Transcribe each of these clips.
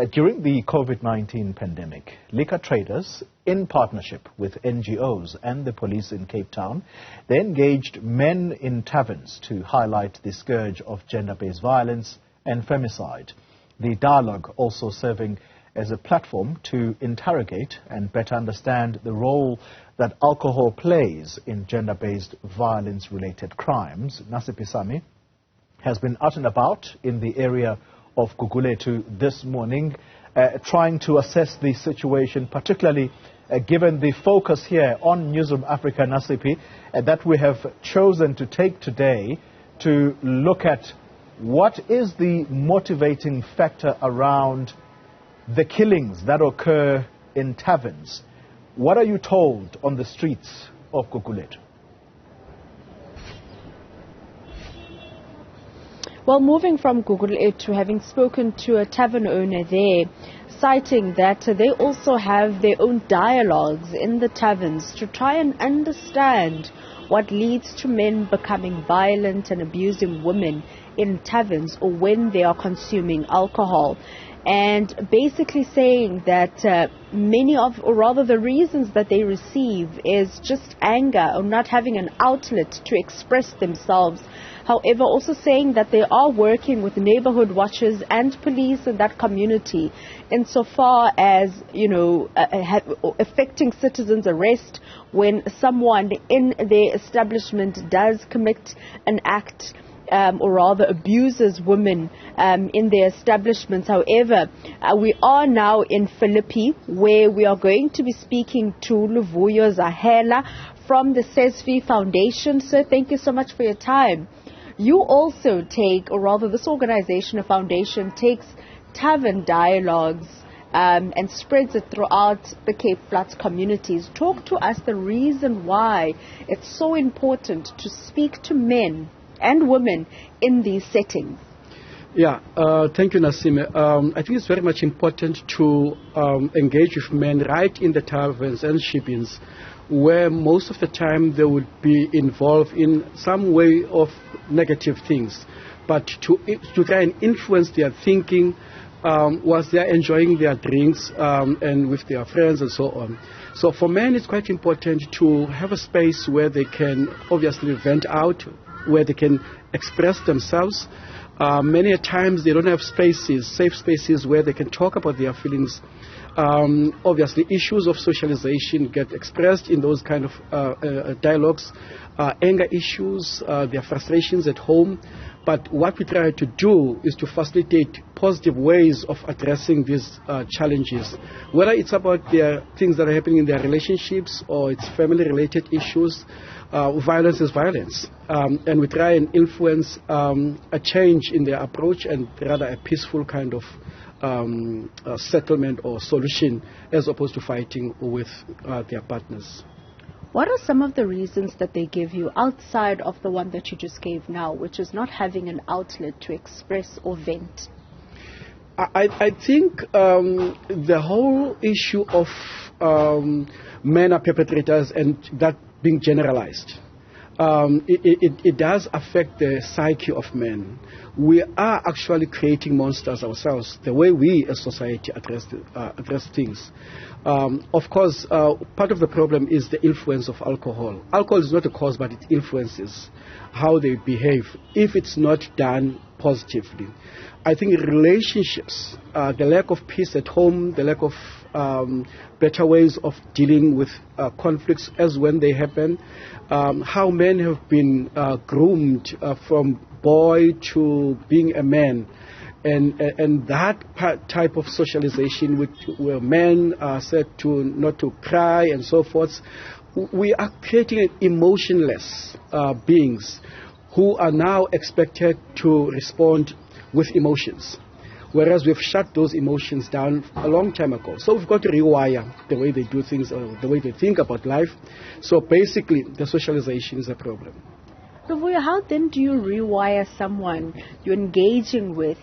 During the COVID-19 pandemic, liquor traders, in partnership with NGOs and the police in Cape Town, they engaged men in taverns to highlight the scourge of gender-based violence and femicide. The dialogue also serving as a platform to interrogate and better understand the role that alcohol plays in gender-based violence-related crimes. Nasiphi has been out and about in the area of Gugulethu this morning, trying to assess the situation, particularly given the focus here on Newzroom Afrika, Nasiphi, that we have chosen to take today to look at what is the motivating factor around the killings that occur in taverns. What are you told on the streets of Gugulethu? Well, moving from Gugulethu, having spoken to a tavern owner there, citing that they also have their own dialogues in the taverns to try and understand what leads to men becoming violent and abusing women in taverns or when they are consuming alcohol. And basically saying that the reasons that they receive is just anger or not having an outlet to express themselves. However, also saying that they are working with neighborhood watchers and police in that community insofar as, affecting citizens' arrest when someone in their establishment does commit an act or rather abuses women in their establishments. However, we are now in Philippi, where we are going to be speaking to Luvuyo Zahela from the SESV Foundation. Sir, thank you so much for your time. You also take, or rather this organization, a foundation, takes tavern dialogues and spreads it throughout the Cape Flats communities. Talk to us the reason why it's so important to speak to men and women in these settings. Yeah, thank you, Nasime. I think it's very much important to engage with men right in the taverns and ship-ins, where most of the time they would be involved in some way of negative things, but to try and influence their thinking whilst they are enjoying their drinks and with their friends and so on. So for men, it's quite important to have a space where they can obviously vent out, where they can express themselves. Many a times they don't have spaces, safe spaces where they can talk about their feelings. Obviously, issues of socialization get expressed in those kind of dialogues, anger issues, their frustrations at home. But what we try to do is to facilitate positive ways of addressing these challenges, whether it's about their things that are happening in their relationships or it's family-related issues. Violence is violence, and we try and influence a change in their approach and rather a peaceful kind of settlement or solution as opposed to fighting with their partners. What are some of the reasons that they give you outside of the one that you just gave now, which is not having an outlet to express or vent? I think the whole issue of men are perpetrators and that being generalized, it does affect the psyche of men. We are actually creating monsters ourselves, the way we as society address things. Of course, part of the problem is the influence of alcohol. Alcohol is not a cause, but it influences how they behave if it's not done positively. I think relationships, the lack of peace at home, the lack of better ways of dealing with conflicts as when they happen, how men have been groomed from boy to being a man, and that type of socialization where men are said to not to cry and so forth. We are creating emotionless beings who are now expected to respond with emotions, whereas we've shut those emotions down a long time ago. So we've got to rewire the way they do things, or the way they think about life. So basically, the socialization is a problem. Luvuyo, how then do you rewire someone you're engaging with,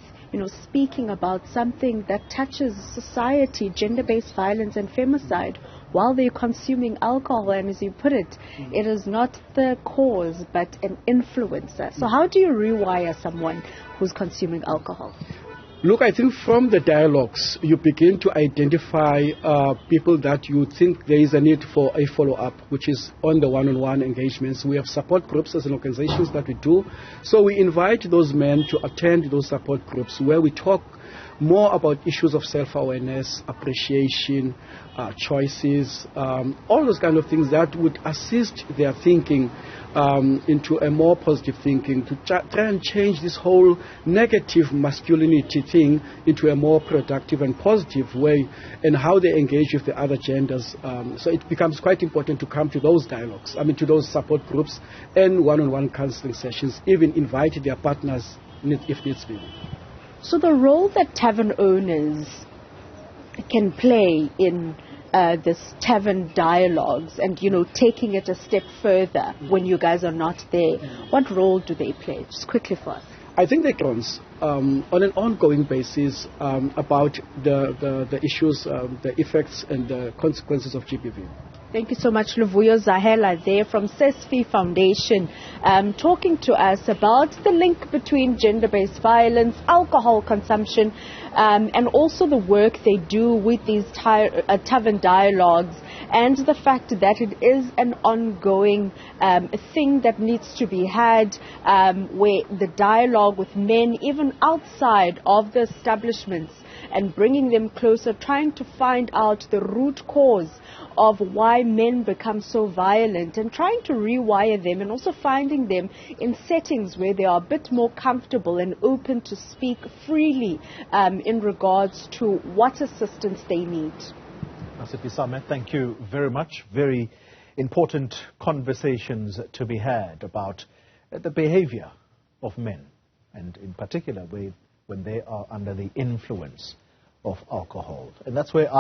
speaking about something that touches society, gender-based violence and femicide, while they're consuming alcohol? And as you put it, it is not the cause, but an influencer. So how do you rewire someone who's consuming alcohol? Look, I think from the dialogues, you begin to identify people that you think there is a need for a follow-up, which is on the one-on-one engagements. We have support groups as an organizations that we do. So we invite those men to attend those support groups where we talk more about issues of self-awareness, appreciation, choices, all those kind of things that would assist their thinking into a more positive thinking, to try and change this whole negative masculinity thing into a more productive and positive way, and how they engage with the other genders. So it becomes quite important to come to those dialogues, to those support groups and one-on-one counseling sessions, even invite their partners if needs be. So the role that tavern owners can play in this tavern dialogues and, taking it a step further when you guys are not there, what role do they play? Just quickly for us. I think they trans on an ongoing basis about the issues, the effects and the consequences of GBV. Thank you so much, Luvuyo Zahela there from Nasiphi Foundation, talking to us about the link between gender-based violence, alcohol consumption, and also the work they do with these tavern dialogues, and the fact that it is an ongoing thing that needs to be had, where the dialogue with men, even outside of the establishments, and bringing them closer, trying to find out the root cause of why men become so violent, and trying to rewire them, and also finding them in settings where they are a bit more comfortable and open to speak freely in regards to what assistance they need. Nasiphi Samet, thank you very much. Very important conversations to be had about the behavior of men, and in particular when they are under the influence of alcohol. And that's where